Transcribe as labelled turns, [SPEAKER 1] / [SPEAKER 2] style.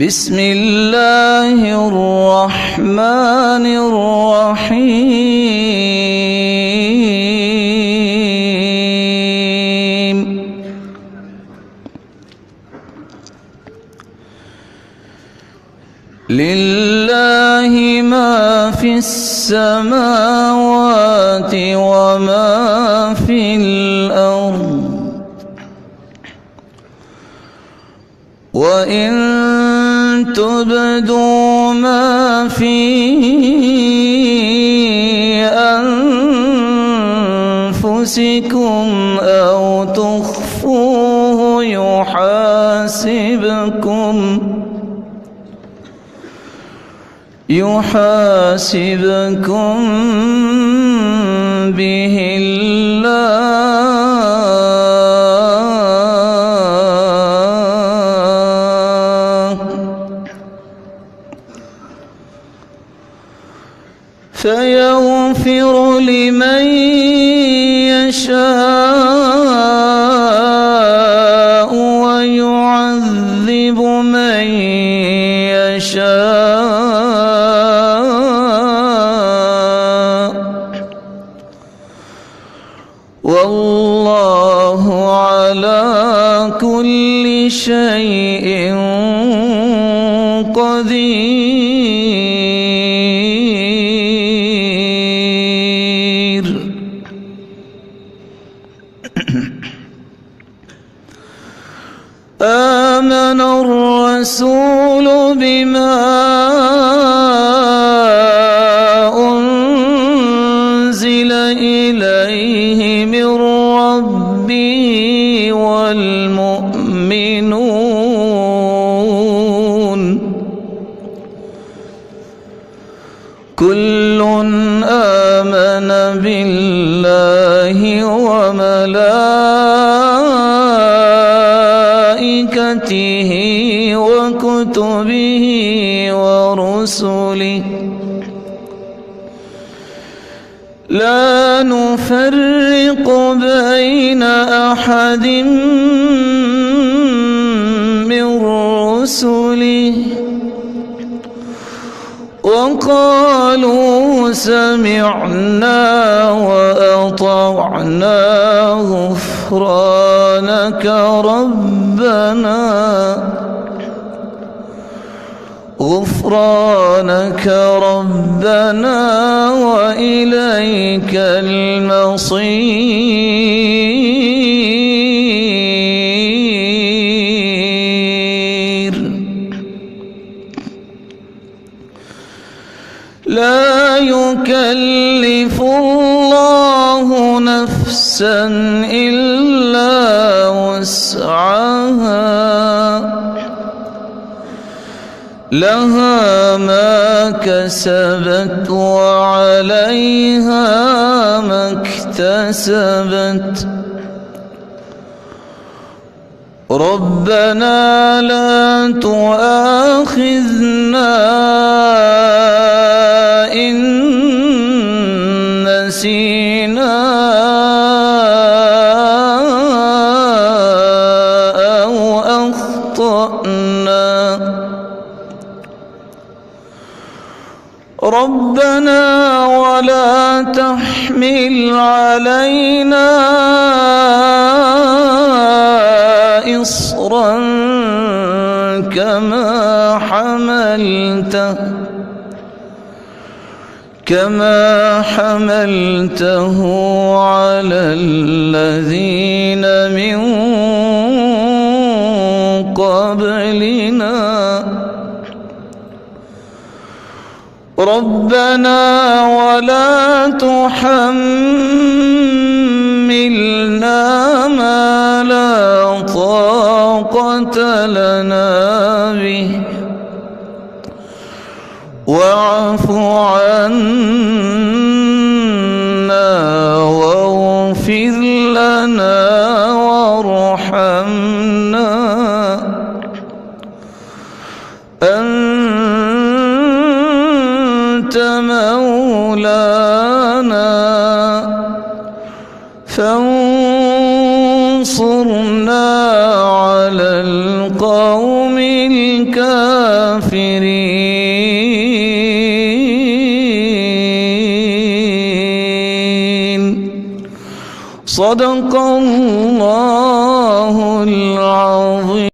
[SPEAKER 1] بسم الله الرحمن الرحيم. لله ما في السماوات وما في الأرض، وإن تبدوا ما في أنفسكم أو تخفوه يحاسبكم به الله، فيغفر لمن يشاء ويعذب من يشاء، والله على كل شيء قدير. آمن الرسول بما أنزل إليه من ربه والمؤمنون، كل آمن بالله وملائكته وكتبه ورسله، لا نفرق بين أحد من رسله، وقالوا سمعنا وأطعنا غفرانك ربنا وإليك المصير. لا يكلف الله نفسا إلا وسعها، لها ما كسبت وعليها ما اكتسبت. ربنا لا تؤاخذنا إن نسينا أو أخطأنا. ربنا ولا تحمل علينا إصرا كما حملته على الذين من قبلنا. ربنا ولا تحملنا ما لا طاقة لنا به، واعف عنا واغفر لنا وارحمنا، أنت مولانا مولانا فانصرنا على القوم الكافرين. صدق الله العظيم.